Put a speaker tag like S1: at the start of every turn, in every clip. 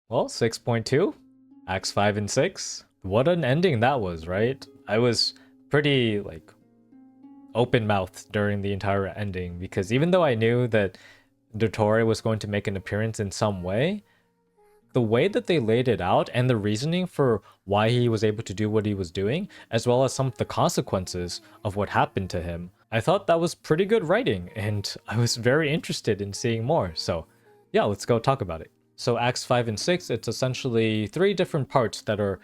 S1: Well, 6.2, Acts 5 and 6. What an ending that was, right? I was pretty, like, open mouthed during the entire ending because even though I knew that Dottore was going to make an appearance in some way, the way that they laid it out and the reasoning for why he was able to do what he was doing, as well as some of the consequences of what happened to him, I thought that was pretty good writing, and I was very interested in seeing more. So, yeah, let's go talk about it. So, Acts 5 and 6, it's essentially three different parts that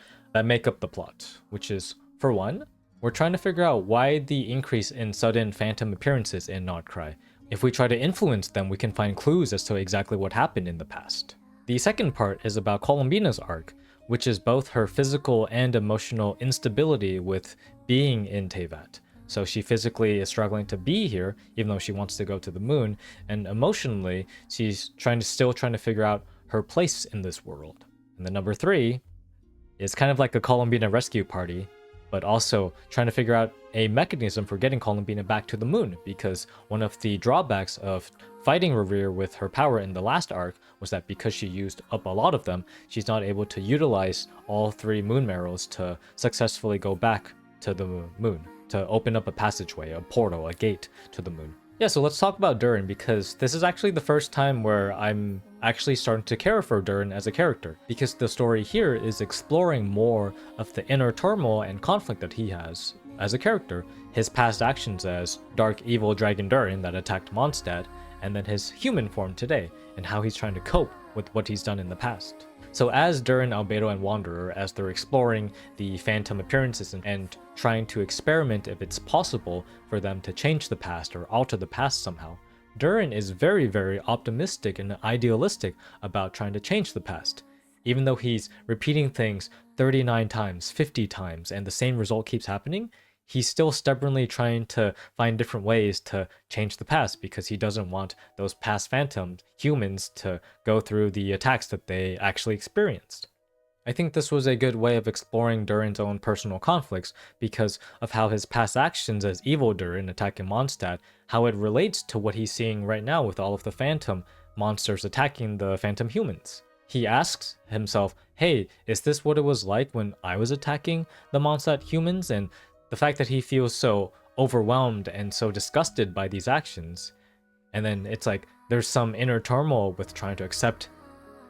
S1: make up the plot, which is, for one, we're trying to figure out why the increase in sudden phantom appearances in Nod-Krai. If we try to influence them, we can find clues as to exactly what happened in the past. The second part is about Columbina's arc, which is both her physical and emotional instability with being in Teyvat. So she physically is struggling to be here, even though she wants to go to the moon, and emotionally, she's still trying to figure out her place in this world. And the number three is kind of like a Columbina rescue party, but also trying to figure out a mechanism for getting Columbina back to the moon, because one of the drawbacks of fighting Revere with her power in the last arc was that because she used up a lot of them, she's not able to utilize all three moon marrows to successfully go back to the moon, to open up a passageway, a portal, a gate to the moon. Yeah, so let's talk about Durin, because this is actually the first time where I'm actually starting to care for Durin as a character, because the story here is exploring more of the inner turmoil and conflict that he has as a character, his past actions as dark evil dragon Durin that attacked Mondstadt, and then his human form today, and how he's trying to cope with what he's done in the past. So as Durin, Albedo, and Wanderer, as they're exploring the phantom appearances and trying to experiment if it's possible for them to change the past or alter the past somehow, Durin is very, very optimistic and idealistic about trying to change the past. Even though he's repeating things 39 times, 50 times, and the same result keeps happening, he's still stubbornly trying to find different ways to change the past because he doesn't want those past phantoms, humans, to go through the attacks that they actually experienced. I think this was a good way of exploring Durin's own personal conflicts because of how his past actions as evil Durin attacking Mondstadt, how it relates to what he's seeing right now with all of the phantom monsters attacking the phantom humans. He asks himself, hey, is this what it was like when I was attacking the Mondstadt humans? And the fact that he feels so overwhelmed and so disgusted by these actions, and then it's like there's some inner turmoil with trying to accept,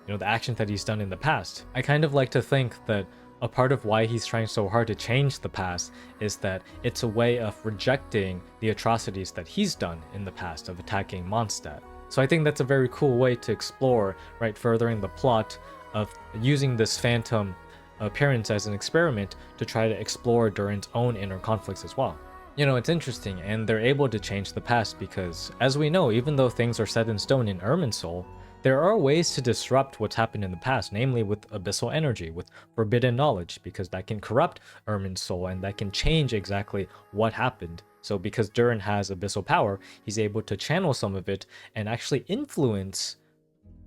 S1: the actions that he's done in the past. I kind of like to think that a part of why he's trying so hard to change the past is that it's a way of rejecting the atrocities that he's done in the past of attacking Mondstadt. So I think that's a very cool way to explore, right, furthering the plot of using this phantom appearance as an experiment to try to explore Durin's own inner conflicts as well. It's interesting, and they're able to change the past because, as we know, even though things are set in stone in irminsul, there are ways to disrupt what's happened in the past, namely with abyssal energy, with forbidden knowledge, because that can corrupt irminsul and that can change exactly what happened. So because Durin has abyssal power, he's able to channel some of it and actually influence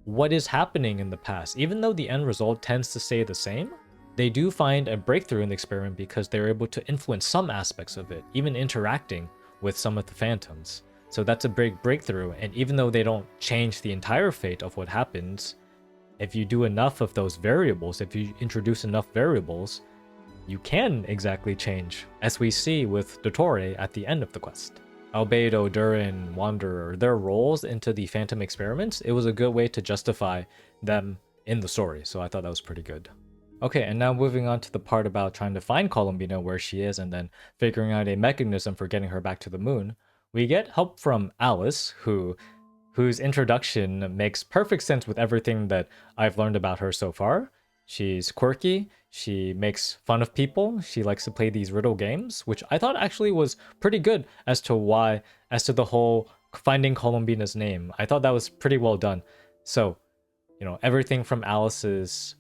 S1: what is happening in the past. Even though the end result tends to stay the same, they do find a breakthrough in the experiment because they're able to influence some aspects of it, even interacting with some of the phantoms. So that's a big breakthrough, and even though they don't change the entire fate of what happens, if you do enough of those variables, if you introduce enough variables, you can exactly change, as we see with Dottore at the end of the quest. Albedo, Durin, Wanderer, their roles into the phantom experiments, it was a good way to justify them in the story, so I thought that was pretty good. Okay, and now moving on to the part about trying to find Columbina where she is and then figuring out a mechanism for getting her back to the moon. We get help from Alice, whose introduction makes perfect sense with everything that I've learned about her so far. She's quirky, she makes fun of people, she likes to play these riddle games, which I thought actually was pretty good as to the whole finding Columbina's name. I thought that was pretty well done. So, everything from Alice's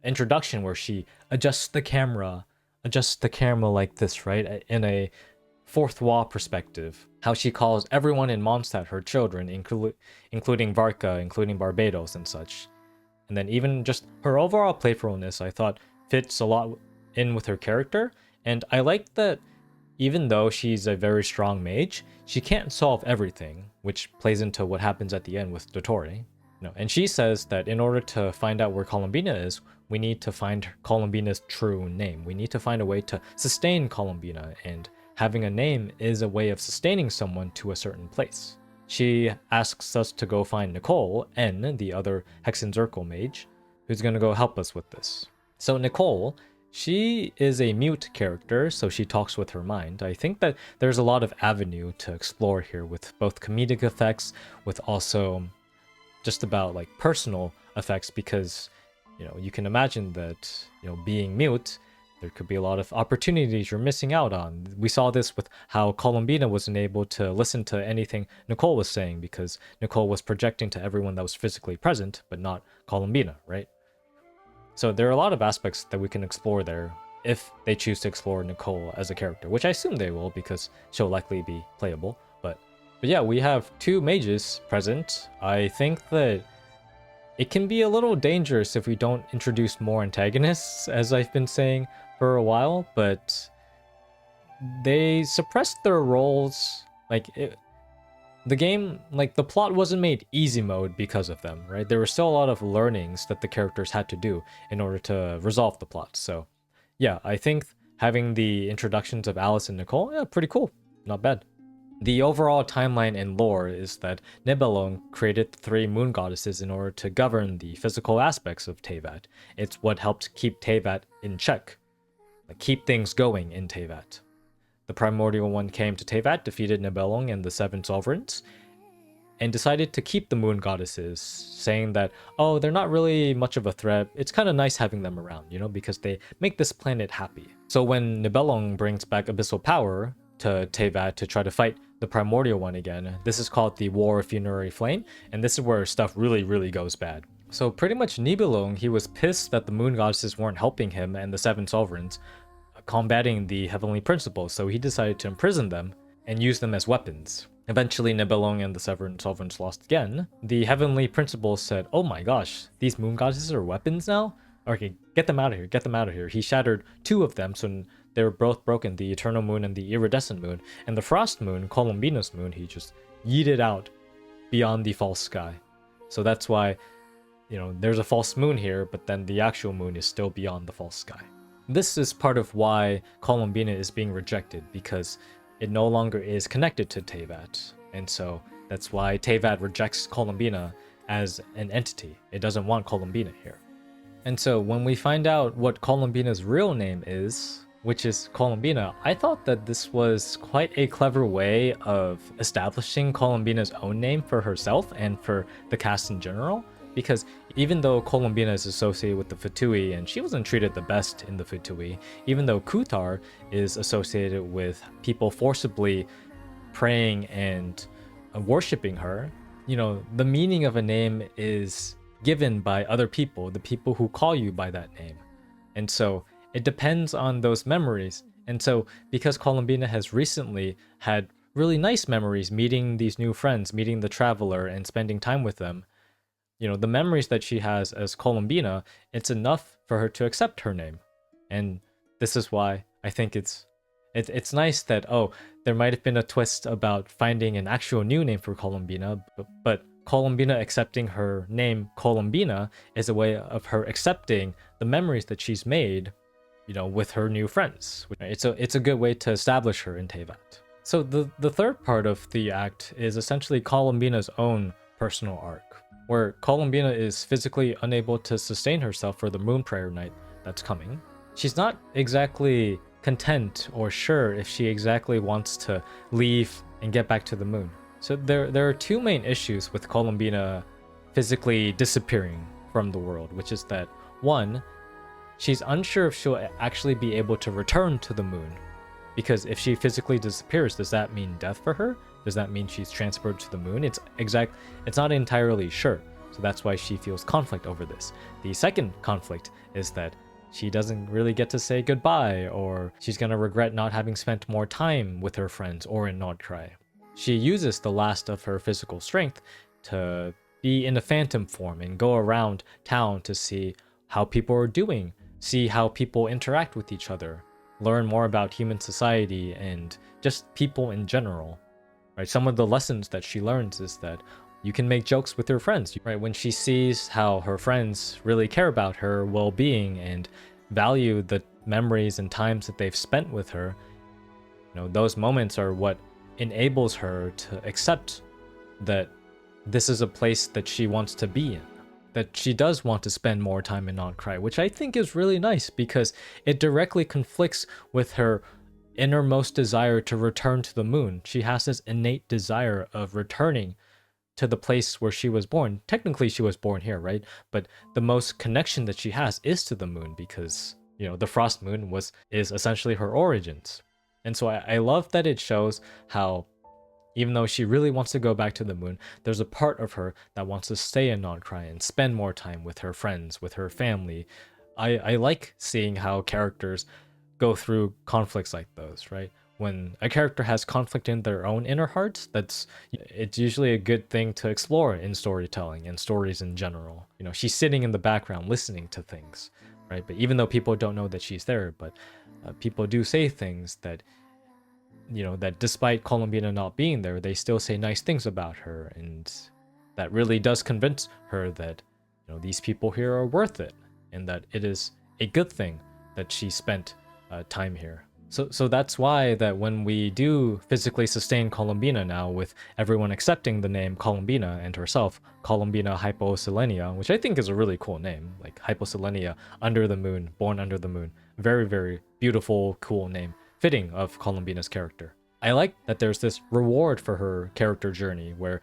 S1: introduction where she adjusts the camera like this, right, in a fourth wall perspective, how she calls everyone in Mondstadt her children, including Varka, including Barbados and such. And then even just her overall playfulness, I thought fits a lot in with her character. And I like that even though she's a very strong mage, she can't solve everything, which plays into what happens at the end with Dottore. No, and she says that in order to find out where Columbina is, we need to find Columbina's true name. We need to find a way to sustain Columbina, and having a name is a way of sustaining someone to a certain place. She asks us to go find Nicole, N, the other Hexenzirkel mage, who's going to go help us with this. So Nicole, she is a mute character, so she talks with her mind. I think that there's a lot of avenue to explore here with both comedic effects, with also just about like personal effects, because you can imagine that being mute, there could be a lot of opportunities you're missing out on. We saw this with how Columbina wasn't able to listen to anything Nicole was saying because Nicole was projecting to everyone that was physically present, but not Columbina, right? So there are a lot of aspects that we can explore there if they choose to explore Nicole as a character, which I assume they will because she'll likely be playable. But yeah, we have two mages present. I think that it can be a little dangerous if we don't introduce more antagonists, as I've been saying for a while, but they suppressed their roles. The game, the plot wasn't made easy mode because of them, right? There were still a lot of learnings that the characters had to do in order to resolve the plot. So yeah, I think having the introductions of Alice and Nicole, yeah, pretty cool. Not bad. The overall timeline and lore is that Nibelung created the three moon goddesses in order to govern the physical aspects of Teyvat. It's what helped keep Teyvat in check, keep things going in Teyvat. The primordial one came to Teyvat, defeated Nibelung and the seven sovereigns, and decided to keep the moon goddesses, saying that, oh, they're not really much of a threat. It's kind of nice having them around, because they make this planet happy. So when Nibelung brings back abyssal power to Teyvat to try to fight the primordial one again, this is called the War of Funerary Flame, and this is where stuff really goes bad. So pretty much Nibelung, he was pissed that the moon goddesses weren't helping him and the seven sovereigns combating the heavenly principles, so he decided to imprison them and use them as weapons. Eventually Nibelung and the seven sovereigns lost again. The heavenly principles said, oh my gosh, these moon goddesses are weapons now? Okay, get them out of here. He shattered two of them, so they were both broken, the eternal moon and the iridescent moon. And the frost moon, Columbina's moon, he just yeeted out beyond the false sky. So that's why, there's a false moon here, but then the actual moon is still beyond the false sky. This is part of why Columbina is being rejected, because it no longer is connected to Teyvat. And so that's why Teyvat rejects Columbina as an entity. It doesn't want Columbina here. And so when we find out what Columbina's real name is, which is Columbina, I thought that this was quite a clever way of establishing Columbina's own name for herself and for the cast in general. Because even though Columbina is associated with the Fatui, and she wasn't treated the best in the Fatui, even though Kuthar is associated with people forcibly praying and worshipping her, the meaning of a name is given by other people, the people who call you by that name. And so it depends on those memories. And so because Columbina has recently had really nice memories meeting these new friends, meeting the traveler and spending time with them, the memories that she has as Columbina, it's enough for her to accept her name. And this is why I think it's nice that, there might have been a twist about finding an actual new name for Columbina, but Columbina accepting her name Columbina is a way of her accepting the memories that she's made, with her new friends. It's a good way to establish her in Teyvat. So the third part of the act is essentially Columbina's own personal arc, where Columbina is physically unable to sustain herself for the moon prayer night that's coming. She's not exactly content or sure if she exactly wants to leave and get back to the moon. So there are two main issues with Columbina physically disappearing from the world, which is that, one, she's unsure if she'll actually be able to return to the moon. Because if she physically disappears, does that mean death for her? Does that mean she's transferred to the moon? It's not entirely sure. So that's why she feels conflict over this. The second conflict is that she doesn't really get to say goodbye, or she's gonna regret not having spent more time with her friends or in Nod-Krai. She uses the last of her physical strength to be in a phantom form and go around town to see how people are doing, see how people interact with each other, learn more about human society and just people in general. Right? Some of the lessons that she learns is that you can make jokes with your friends, right? When she sees how her friends really care about her well-being and value the memories and times that they've spent with her, those moments are what enables her to accept that this is a place that she wants to be in, that she does want to spend more time in Nod-Krai, which I think is really nice because it directly conflicts with her innermost desire to return to the moon. She has this innate desire of returning to the place where she was born. Technically, she was born here, right? But the most connection that she has is to the moon because, the frost moon is essentially her origins. And so I love that it shows how, even though she really wants to go back to the moon, there's a part of her that wants to stay in Nod-Krai and spend more time with her friends, with her family. I like seeing how characters go through conflicts like those, right? When a character has conflict in their own inner hearts, it's usually a good thing to explore in storytelling and stories in general. She's sitting in the background listening to things, right? But even though people don't know that she's there, but people do say things that, that despite Columbina not being there, they still say nice things about her, and that really does convince her that, these people here are worth it, and that it is a good thing that she spent time here. So that's why that when we do physically sustain Columbina now, with everyone accepting the name Columbina and herself, Columbina Hyposelenia, which I think is a really cool name, like Hyposelenia, under the moon, born under the moon. Very, very beautiful, cool name, fitting of Columbina's character. I like that there's this reward for her character journey where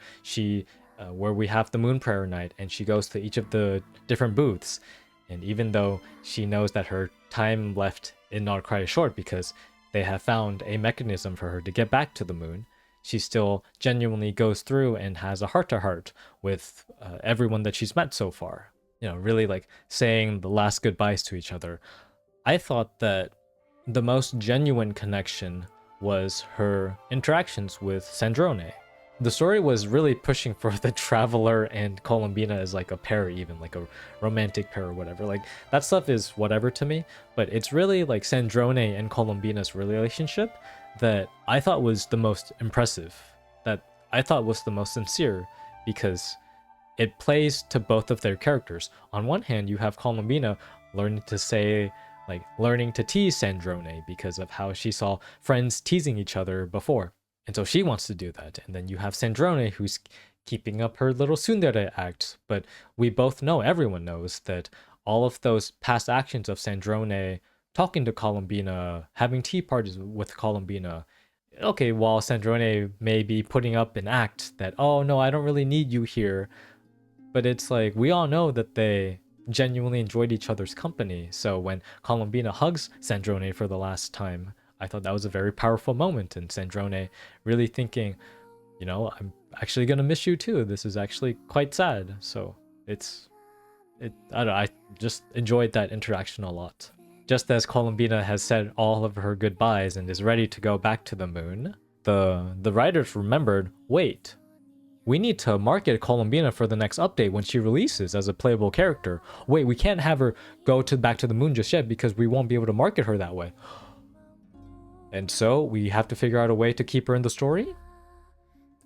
S1: where we have the moon prayer night and she goes to each of the different booths. And even though she knows that her time left in Nod-Krai is short because they have found a mechanism for her to get back to the moon, she still genuinely goes through and has a heart-to-heart with everyone that she's met so far. Really like saying the last goodbyes to each other. I thought that the most genuine connection was her interactions with Sandrone. The story was really pushing for the Traveler and Columbina as like a pair, even like a romantic pair or whatever. Like that stuff is whatever to me, but it's really like Sandrone and Columbina's relationship that I thought was the most impressive, that I thought was the most sincere, because it plays to both of their characters. On one hand, you have Columbina learning to tease Sandrone because of how she saw friends teasing each other before. And so she wants to do that. And then you have Sandrone, who's keeping up her little tsundere act. But we both know, everyone knows, that all of those past actions of Sandrone talking to Columbina, having tea parties with Columbina, okay, while Sandrone may be putting up an act that, oh no, I don't really need you here. But it's like, we all know that they genuinely enjoyed each other's company. So when Columbina hugs Sandrone for the last time, I thought that was a very powerful moment, and Sandrone really thinking, I'm actually gonna miss you too. This is actually quite sad. So I just enjoyed that interaction a lot. Just as Columbina has said all of her goodbyes and is ready to go back to the moon, the writers remembered, wait, we need to market Columbina for the next update when she releases as a playable character. Wait, we can't have her go back to the moon just yet because we won't be able to market her that way. And so we have to figure out a way to keep her in the story.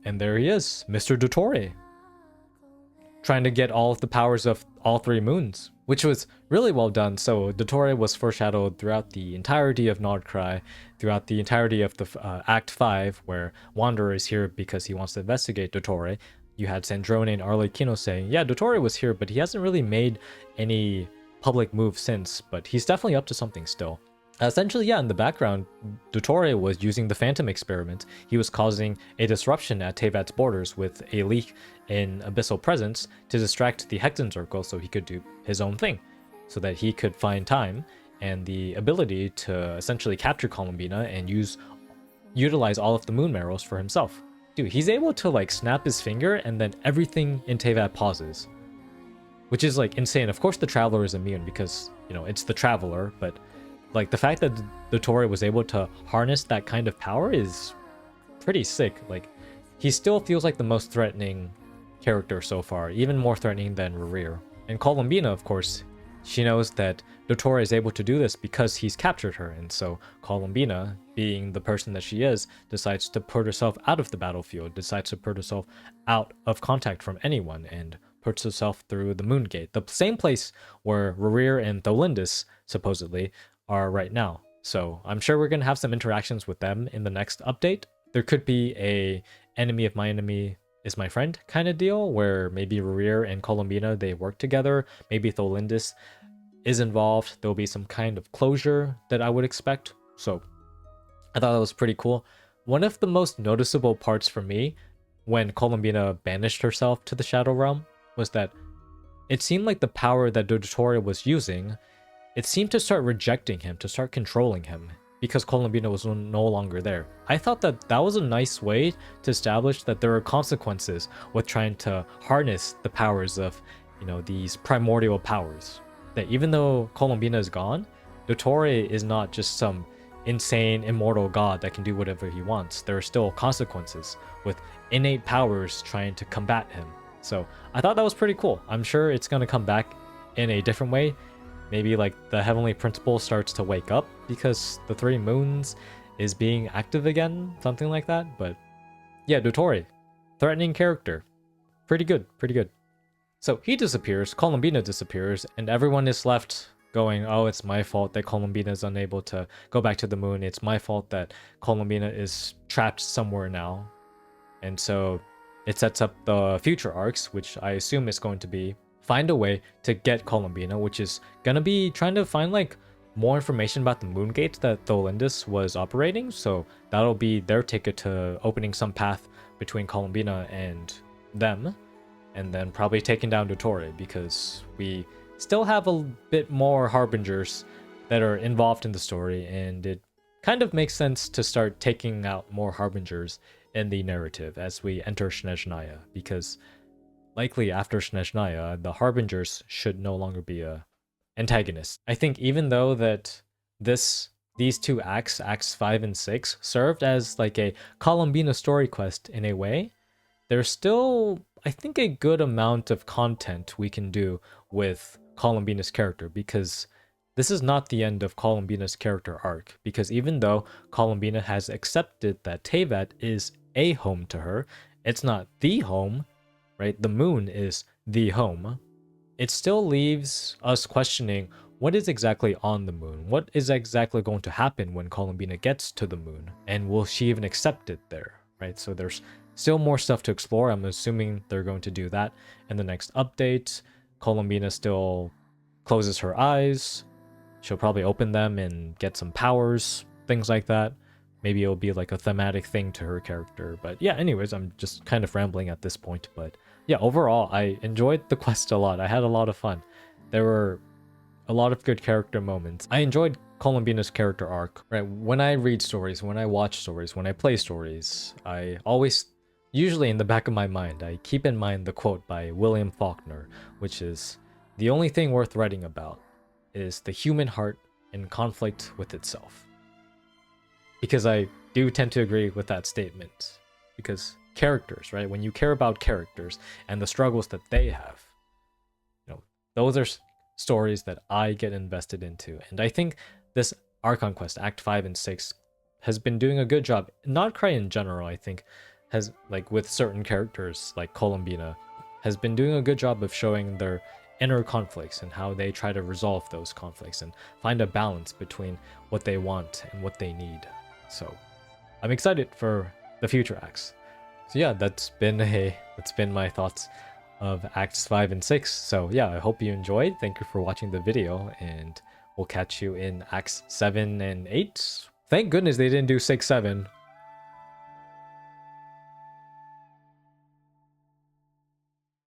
S1: And there he is, Mr. Dottore, trying to get all of the powers of all three moons, which was really well done. So Dottore was foreshadowed throughout the entirety of Nod-Krai, throughout the entirety of the Act 5, where Wanderer is here because he wants to investigate Dottore. You had Sandrone and Arlecchino saying, yeah, Dottore was here, but he hasn't really made any public move since, but he's definitely up to something still. Essentially, yeah, in the background, Dottore was using the Phantom experiment. He was causing a disruption at Teyvat's borders with a leak in abyssal presence to distract the Hexen Circle so he could do his own thing, so that he could find time and the ability to essentially capture Columbina and utilize all of the moon marrows for himself. Dude, he's able to like snap his finger and then everything in Teyvat pauses, which is like insane. Of course the Traveler is immune because, it's the Traveler, but like the fact that Dottore was able to harness that kind of power is pretty sick. Like he still feels like the most threatening character so far, even more threatening than Rerir. And Columbina, of course, she knows that Dottore is able to do this because he's captured her, and so Columbina, being the person that she is, decides to put herself out of the battlefield, decides to put herself out of contact from anyone, and puts herself through the Moon Gate, the same place where Rerir and Tholindis supposedly are right now. So I'm sure we're going to have some interactions with them in the next update. There could be a enemy of my enemy is my friend kind of deal, where maybe Rerir and Columbina, they work together. Maybe Tholindis is involved. There'll be some kind of closure that I would expect. So I thought that was pretty cool. One of the most noticeable parts for me when Columbina banished herself to the Shadow Realm was that it seemed like the power that Dottore was using, it seemed to start rejecting him, to start controlling him, because Columbina was no longer there. I thought that that was a nice way to establish that there are consequences with trying to harness the powers of, you know, these primordial powers. That even though Columbina is gone, Dottore is not just some insane immortal god that can do whatever he wants. There are still consequences with innate powers trying to combat him. So I thought that was pretty cool. I'm sure it's going to come back in a different way. Maybe like the Heavenly Principle starts to wake up because the Three Moons is being active again, something like that. But yeah, Dottore, threatening character. Pretty good, pretty good. So he disappears, Columbina disappears, and everyone is left going, oh, it's my fault that Columbina is unable to go back to the moon. It's my fault that Columbina is trapped somewhere now. And so it sets up the future arcs, which I assume is going to be find a way to get Columbina, which is going to be trying to find like more information about the moon gate that Tholindis was operating. So that'll be their ticket to opening some path between Columbina and them. And then probably taking down Dottore, because we still have a bit more harbingers that are involved in the story, and it kind of makes sense to start taking out more harbingers in the narrative as we enter Snezhnaya, because likely after Snezhnaya, the harbingers should no longer be a antagonist. I think even though that these two acts, acts 5 and 6, served as like a Columbina story quest in a way, there's still, I think, a good amount of content we can do with Columbina's character, because this is not the end of Columbina's character arc, because even though Columbina has accepted that Teyvat is a home to her, it's not the home, right? The moon is the home. It still leaves us questioning what is exactly on the moon? What is exactly going to happen when Columbina gets to the moon? And will she even accept it there, right? So there's still more stuff to explore. I'm assuming they're going to do that in the next update. Columbina still closes her eyes. She'll probably open them and get some powers, things like that. Maybe it'll be like a thematic thing to her character. But yeah, anyways, I'm just kind of rambling at this point. But yeah, overall, I enjoyed the quest a lot. I had a lot of fun. There were a lot of good character moments. I enjoyed Columbina's character arc, right? When I read stories, when I watch stories, when I play stories, I always, usually in the back of my mind, I keep in mind the quote by William Faulkner, which is, "The only thing worth writing about is the human heart in conflict with itself." Because I do tend to agree with that statement. Because characters, right? When you care about characters and the struggles that they have, you know, those are stories that I get invested into. And I think this Archon quest, Act 5 and 6, has been doing a good job. Nod-Krai in general, I think, has, like with certain characters like Columbina, has been doing a good job of showing their inner conflicts and how they try to resolve those conflicts and find a balance between what they want and what they need. So I'm excited for the future acts. So yeah, that's been my thoughts of Acts 5 and 6. So yeah, I hope you enjoyed. Thank you for watching the video, and we'll catch you in Acts 7 and 8. Thank goodness they didn't do 6, 7.